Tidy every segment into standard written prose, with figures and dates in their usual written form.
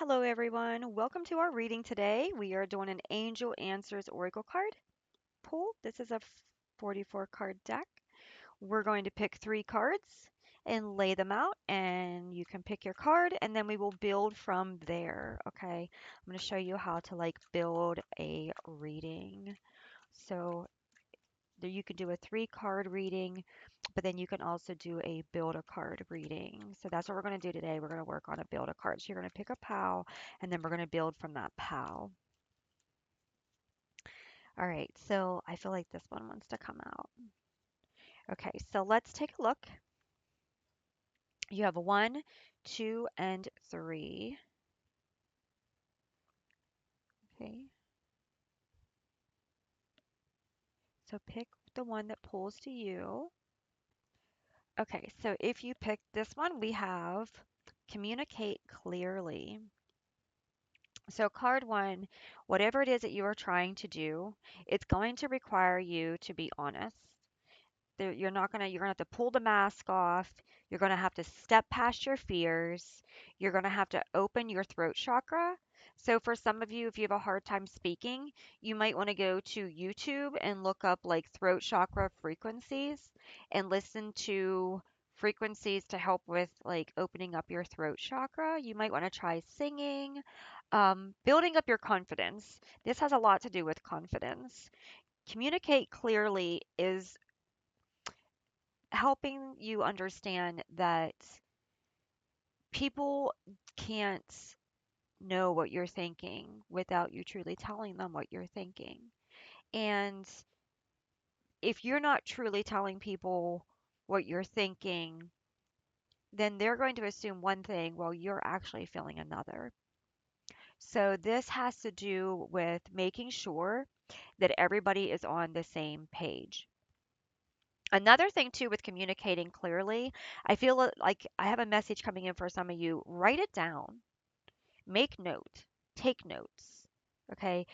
Hello, everyone. Welcome to our reading today. We are doing an Angel Answers Oracle card pull. This is a 44 card deck. We're going to pick three cards and lay them out, and you can pick your card, and then we will build from there. Okay, I'm going to show you how to build a reading. So there you can do a three-card reading, but then you can also do a build a card reading. So that's what we're going to do today. We're going to work on a build a card. So you're going to pick a pile, and then we're going to build from that pile. All right, so I feel like this one wants to come out. Okay, so let's take a look. You have a one, two, and three. Okay, so pick the one that pulls to you. Okay, so if you pick this one, we have communicate clearly. So card one, whatever it is that you are trying to do, it's going to require you to be honest. You're gonna have to pull the mask off. You're gonna have to step past your fears. You're gonna have to open your throat chakra. So for some of you, if you have a hard time speaking, you might want to go to YouTube and look up throat chakra frequencies and listen to frequencies to help with opening up your throat chakra. You might want to try singing, building up your confidence. This has a lot to do with confidence. Communicate clearly is helping you understand that people can't know what you're thinking without you truly telling them what you're thinking. And if you're not truly telling people what you're thinking, then they're going to assume one thing while you're actually feeling another. So this has to do with making sure that everybody is on the same page. Another thing too with communicating clearly, I feel like I have a message coming in for some of you. Write it down. Make note. Take notes. Okay?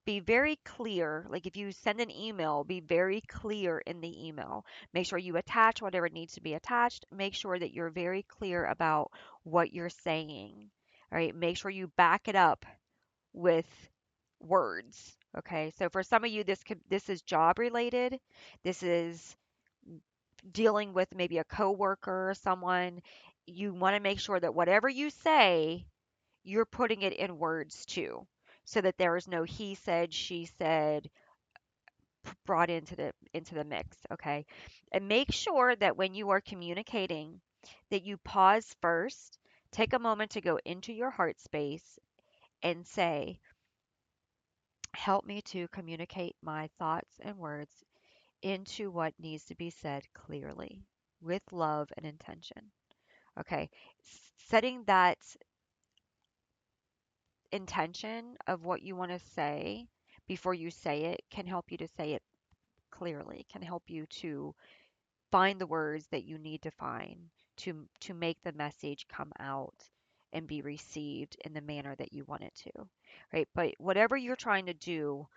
Be very clear. Like if you send an email, be very clear in the email. Make sure you attach whatever needs to be attached. Make sure that you're very clear about what you're saying. All right? Make sure you back it up with words. Okay? So for some of you this is job related. This is dealing with maybe a coworker or someone, you want to make sure that whatever you say, you're putting it in words too, so that there is no he said, she said brought into the mix, okay? And make sure that when you are communicating, that you pause first, take a moment to go into your heart space and say, "Help me to communicate my thoughts and words into what needs to be said clearly with love and intention." Okay. Setting that intention of what you want to say before you say it can help you to say it clearly, can help you to find the words that you need to find to make the message come out and be received in the manner that you want it to. Right? But whatever you're trying to do,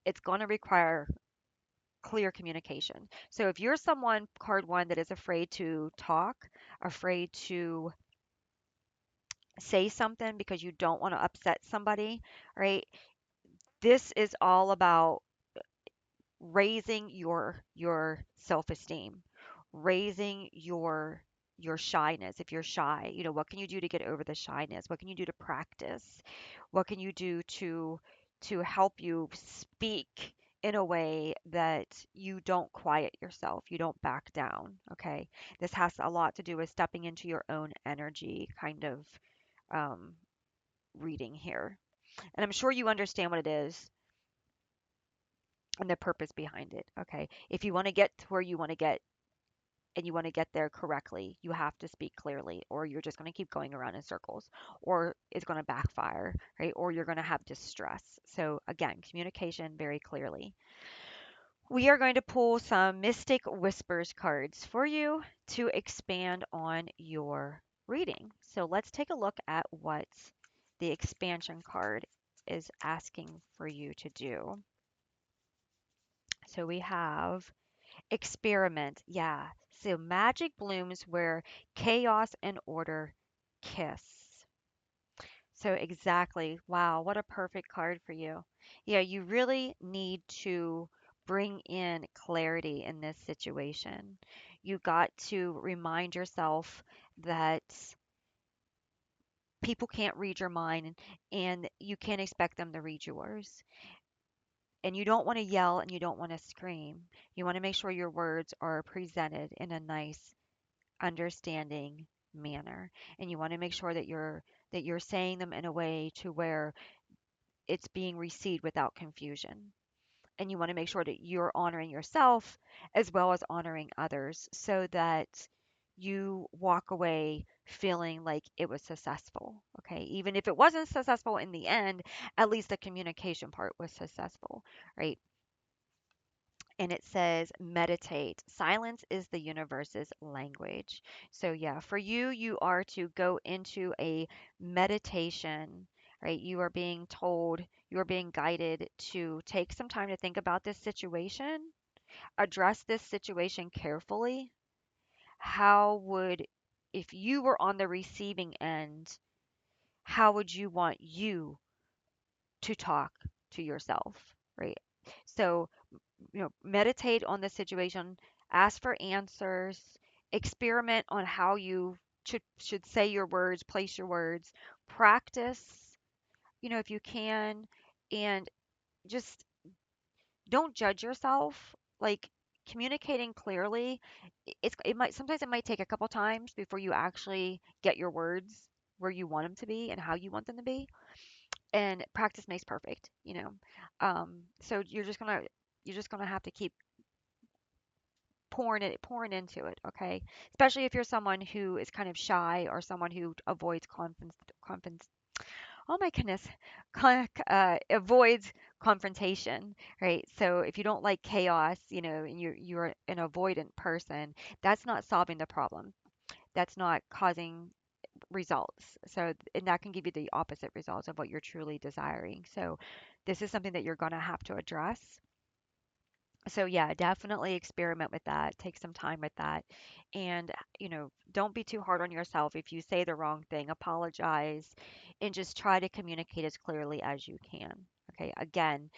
it's going to require clear communication. So if you're someone, card one, that is afraid to talk, afraid to say something because you don't want to upset somebody, right? This is all about raising your self-esteem, raising your shyness. If you're shy, what can you do to get over the shyness? What can you do to practice? What can you do to help you speak in a way that you don't quiet yourself, you don't back down, okay? This has a lot to do with stepping into your own energy kind of um, reading here. And I'm sure you understand what it is and the purpose behind it. Okay. If you want to get to where you want to get and you want to get there correctly, you have to speak clearly, or you're just going to keep going around in circles, or it's going to backfire, right? Or you're going to have distress. So, again, communication very clearly. We are going to pull some Mystic Whispers cards for you to expand on your reading. So, let's take a look at what the expansion card is asking for you to do. So we have experiment. Yeah. So magic blooms where chaos and order kiss. So exactly. Wow, what a perfect card for you. Yeah, you really need to bring in clarity in this situation. You got to remind yourself that people can't read your mind and you can't expect them to read yours. And you don't want to yell and you don't want to scream. You want to make sure your words are presented in a nice, understanding manner. And you want to make sure that you're saying them in a way to where it's being received without confusion. And you want to make sure that you're honoring yourself as well as honoring others so that you walk away feeling like it was successful. Okay. Even if it wasn't successful in the end, at least the communication part was successful, right? And it says meditate. Silence is the universe's language. So, yeah, for you, you are to go into a meditation, right? You are being told, you are being guided to take some time to think about this situation, address this situation carefully. How would, if you were on the receiving end, how would you want you to talk to yourself, right? So, meditate on the situation, ask for answers, experiment on how you should say your words, place your words, practice, if you can, and just don't judge yourself. Like communicating clearly, it might sometimes it might take a couple times before you actually get your words where you want them to be and how you want them to be. And practice makes perfect. So you're just gonna have to keep pouring into it, okay? Especially if you're someone who is kind of shy or someone who avoids confidence. Oh my goodness, avoids confrontation, right? So if you don't like chaos, and you're an avoidant person, that's not solving the problem. That's not causing results. So and that can give you the opposite results of what you're truly desiring. So this is something that you're going to have to address. So yeah, definitely experiment with that. Take some time with that. And, don't be too hard on yourself if you say the wrong thing. Apologize and just try to communicate as clearly as you can. Okay? Again,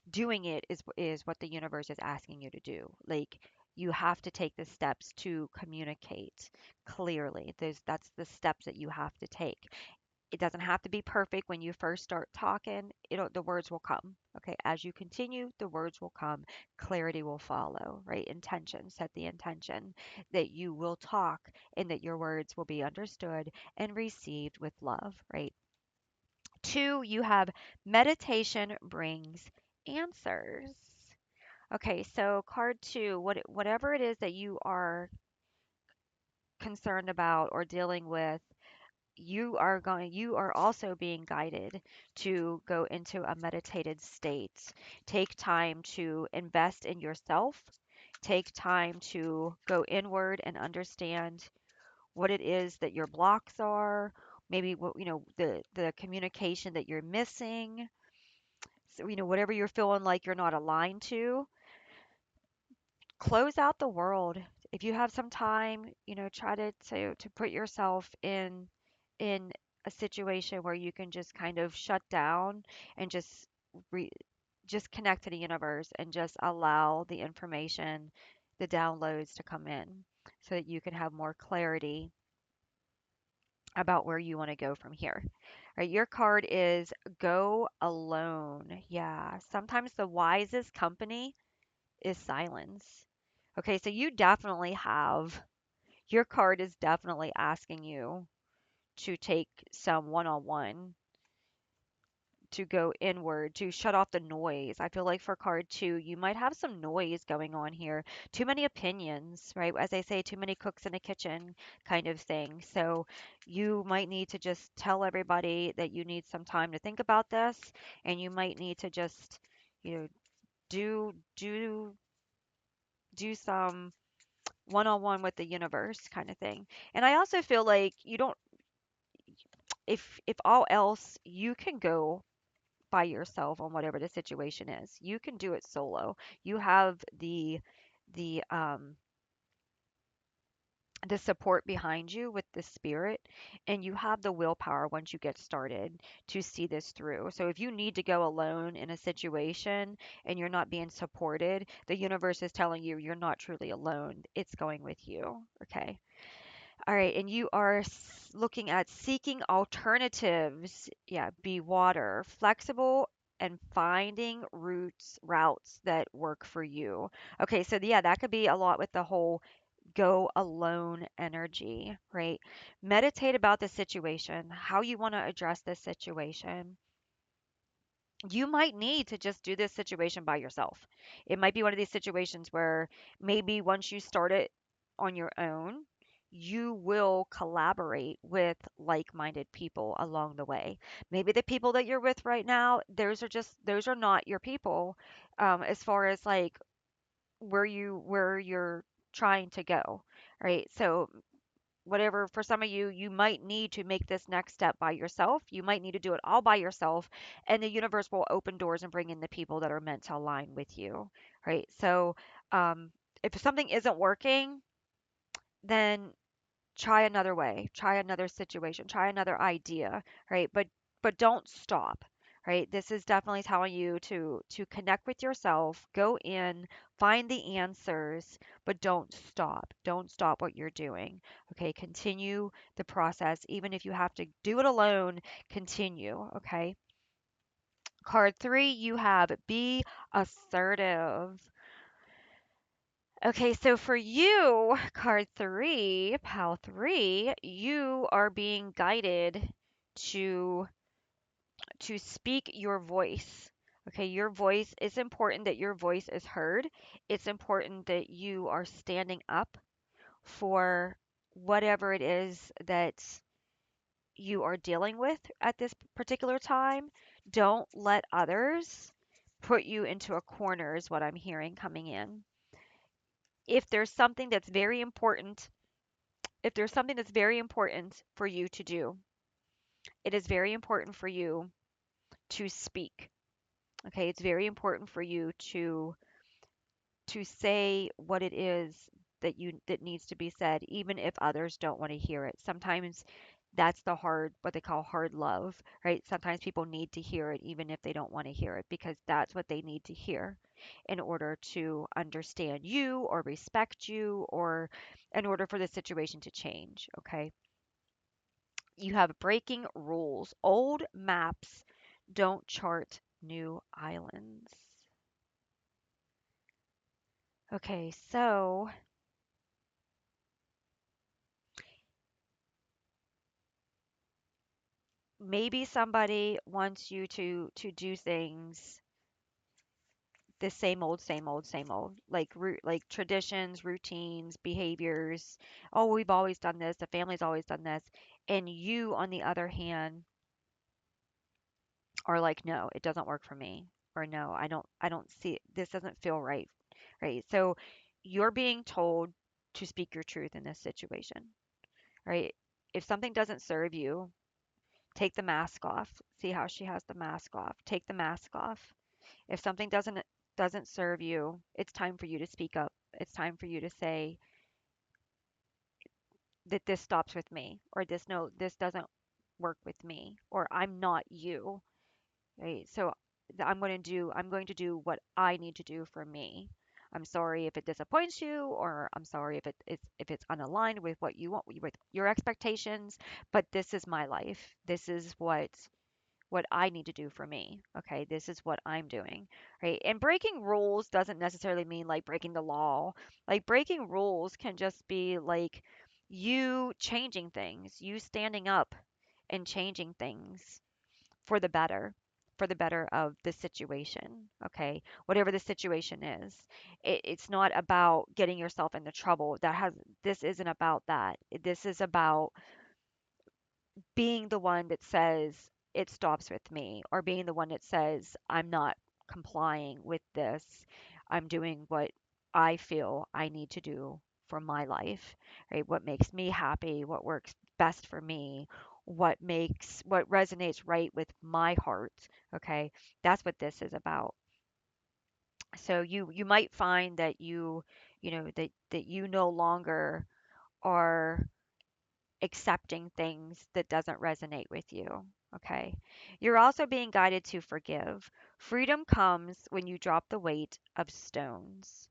doing it is what the universe is asking you to do. Like you have to take the steps to communicate clearly. That's the steps that you have to take. It doesn't have to be perfect when you first start talking. The words will come. Okay, as you continue, the words will come. Clarity will follow, right? Intention, set the intention that you will talk and that your words will be understood and received with love, right? Two, you have meditation brings answers. Okay, so card two, whatever it is that you are concerned about or dealing with, you are also being guided to go into a meditated state. Take time to invest in yourself. Take time to go inward and understand what it is that your blocks are, maybe what the communication that you're missing. So, whatever you're feeling like you're not aligned to, close out the world. If you have some time, try to put yourself in a situation where you can just kind of shut down and re, just connect to the universe and just allow the information, the downloads to come in so that you can have more clarity about where you want to go from here. Right, your card is go alone. Yeah, sometimes the wisest company is silence. Okay, so you definitely have, your card is definitely asking you to take some one on one, to go inward, to shut off the noise. I feel like for card two, you might have some noise going on here. Too many opinions, right? As I say, too many cooks in the kitchen kind of thing. So you might need to just tell everybody that you need some time to think about this, and you might need to just, you know, do do do some one-on-one with the universe kind of thing. And I also feel like you don't, if all else, you can go by yourself on whatever the situation is. You can do it solo. You have the the support behind you with the spirit, and you have the willpower once you get started to see this through. So if you need to go alone in a situation and you're not being supported, the universe is telling you you're not truly alone. It's going with you. Okay. All right, and you are looking at seeking alternatives. Yeah, be water, flexible and finding routes that work for you. Okay, so yeah, that could be a lot with the whole go alone energy, right? Meditate about the situation, how you want to address this situation. You might need to just do this situation by yourself. It might be one of these situations where maybe once you start it on your own, you will collaborate with like minded people along the way. Maybe the people that you're with right now, those are not your people, as far as like where you're trying to go, right? So whatever, for some of you, you might need to make this next step by yourself. You might need to do it all by yourself, and the universe will open doors and bring in the people that are meant to align with you, right? So um, if something isn't working, then try another way, try another situation, try another idea, right? But don't stop, right? This is definitely telling you to connect with yourself, go in, find the answers, but don't stop. Don't stop what you're doing. Okay? Continue the process even if you have to do it alone, continue, okay? Card 3, you have be assertive. Okay, so for you, card 3, pal 3, you are being guided to speak your voice. Okay, your voice is important that your voice is heard. It's important that you are standing up for whatever it is that you are dealing with at this particular time. Don't let others put you into a corner, is what I'm hearing coming in. If there's something that's very important if there's something that's very important for you to do, it is very important for you to speak. Okay, it's very important for you to say what it is that needs to be said, even if others don't want to hear it. Sometimes that's the hard, what they call hard love, right? Sometimes people need to hear it even if they don't want to hear it because that's what they need to hear in order to understand you or respect you or in order for the situation to change, okay? You have breaking rules. Old maps don't chart new islands. Okay, so maybe somebody wants you to do things the same old, same old, same old, like like traditions, routines, behaviors. Oh, we've always done this. The family's always done this, and you, on the other hand, are like, no, it doesn't work for me, or no, I don't see it. This doesn't feel right, right? So you're being told to speak your truth in this situation, right? If something doesn't serve you, take the mask off. See how she has the mask off. Take the mask off. If something doesn't serve you, it's time for you to speak up. It's time for you to say that this stops with me, or this no, this doesn't work with me, or I'm not you, right? So I'm going to do what I need to do for me. I'm sorry if it disappoints you, or I'm sorry if it's unaligned with what you want with your expectations, but this is my life. This is what I need to do for me. Okay, this is what I'm doing, right? And breaking rules doesn't necessarily mean like breaking the law. Like breaking rules can just be like you changing things, you standing up and changing things for the better, for the better of the situation, okay? Whatever the situation is. It's not about getting yourself into trouble. This isn't about that. This is about being the one that says it stops with me, or being the one that says I'm not complying with this. I'm doing what I feel I need to do for my life, right? What makes me happy, what works best for me, what resonates right with my heart, okay? That's what this is about. So you might find that you know that you no longer are accepting things that doesn't resonate with you. Okay. You're also being guided to forgive. Freedom comes when you drop the weight of stones.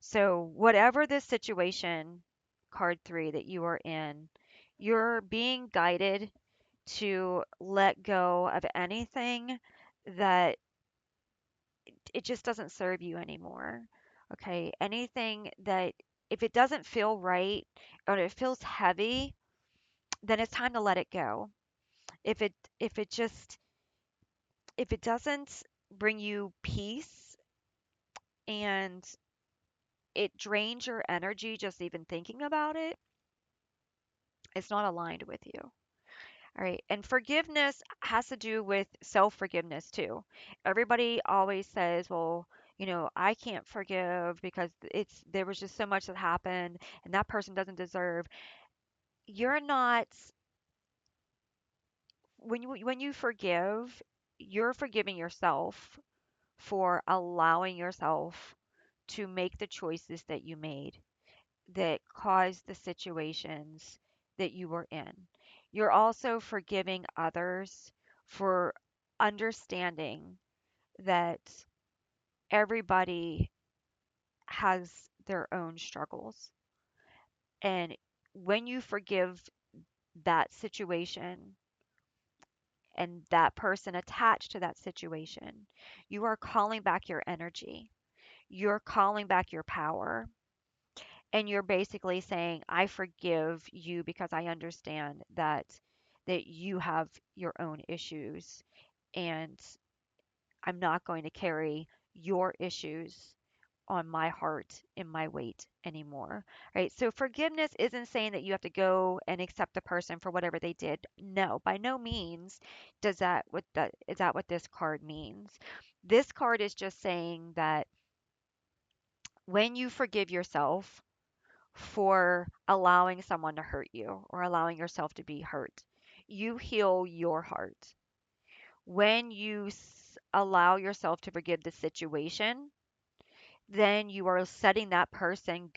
So, whatever this situation, card three, that you are in, you're being guided to let go of anything that it just doesn't serve you anymore. Okay. Anything that, if it doesn't feel right or it feels heavy, then it's time to let it go. If it if it just if it doesn't bring you peace and it drains your energy just even thinking about it, it's not aligned with you. All right. And forgiveness has to do with self forgiveness too. Everybody always says, well, I can't forgive because there was just so much that happened and that person doesn't deserve. You're not, when you forgive, you're forgiving yourself for allowing yourself to make the choices that you made that caused the situations that you were in. You're also forgiving others for understanding that everybody has their own struggles. And when you forgive that situation and that person attached to that situation, you are calling back your energy. You're calling back your power. And you're basically saying, I forgive you because I understand that you have your own issues and I'm not going to carry your issues on my heart and my weight anymore. Right? So forgiveness isn't saying that you have to go and accept the person for whatever they did. No, by no means is that what this card means. This card is just saying that when you forgive yourself for allowing someone to hurt you or allowing yourself to be hurt. You heal your heart. When you allow yourself to forgive the situation, then you are setting that person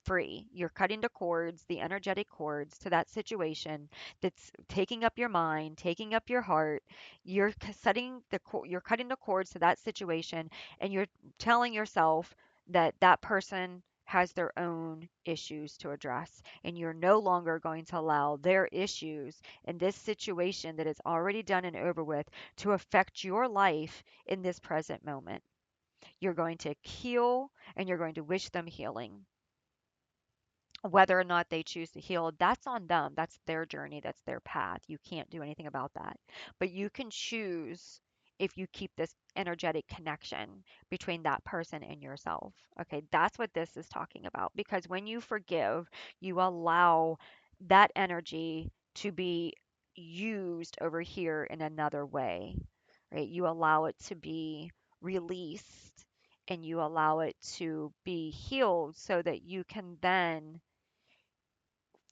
free. You're cutting the cords, the energetic cords to that situation that's taking up your mind, taking up your heart. You're cutting the cords to that situation and you're telling yourself that that person has their own issues to address and you're no longer going to allow their issues in this situation that is already done and over with to affect your life in this present moment. You're going to heal and you're going to wish them healing. Whether or not they choose to heal, that's on them. That's their journey. That's their path. You can't do anything about that. But you can choose if you keep this energetic connection between that person and yourself. Okay, that's what this is talking about. Because when you forgive, you allow that energy to be used over here in another way, right? You allow it to be released and you allow it to be healed so that you can then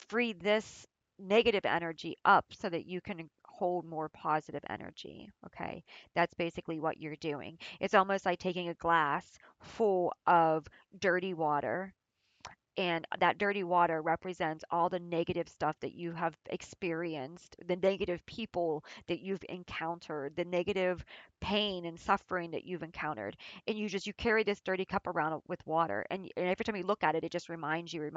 free this negative energy up so that you can hold more positive energy. Okay. That's basically what you're doing. It's almost like taking a glass full of dirty water, and that dirty water represents all the negative stuff that you have experienced, the negative people that you've encountered, the negative pain and suffering that you've encountered. And you carry this dirty cup around with water. And every time you look at it, it just reminds you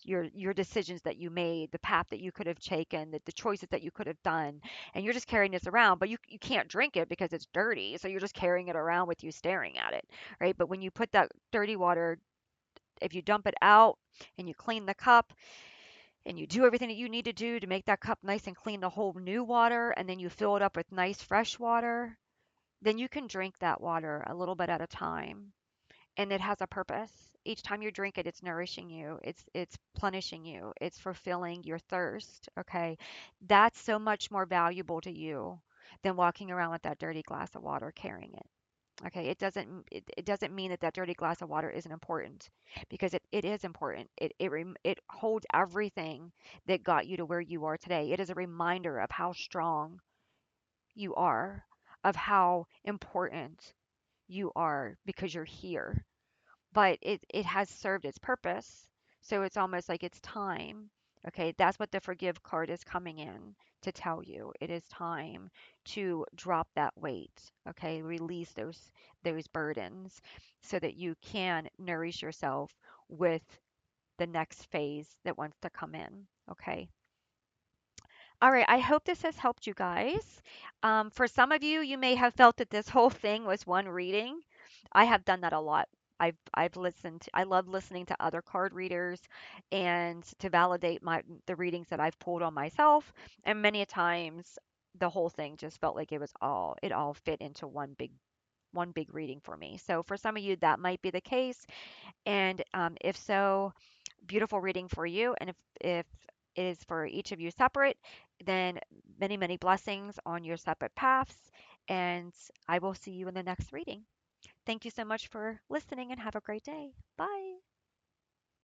your decisions that you made, the path that you could have taken, the choices that you could have done. And you're just carrying this around, but you can't drink it because it's dirty. So you're just carrying it around with you staring at it, right? But when you put that dirty water, if you dump it out and you clean the cup and you do everything that you need to do to make that cup nice and clean to hold new water, and then you fill it up with nice fresh water, then you can drink that water a little bit at a time. And it has a purpose. Each time you drink it, it's nourishing you, it's plenishing you, it's fulfilling your thirst. Okay. That's so much more valuable to you than walking around with that dirty glass of water carrying it. Okay, it doesn't mean that that dirty glass of water isn't important because it is important. It holds everything that got you to where you are today. It is a reminder of how strong you are, of how important you are because you're here. But it has served its purpose So it's almost like it's time. Okay, that's what the forgive card is coming in to tell you. It is time to drop that weight. Okay, release those burdens so that you can nourish yourself with the next phase that wants to come in. Okay. All right, I hope this has helped you guys. For some of you, you may have felt that this whole thing was one reading. I have done that a lot. I've listened. I love listening to other card readers and to validate the readings that I've pulled on myself. And many a times, the whole thing just felt like it all fit into one big reading for me. So for some of you, that might be the case. And if so, beautiful reading for you. And if it is for each of you separate, then many, many blessings on your separate paths. And I will see you in the next reading. Thank you so much for listening and have a great day. Bye.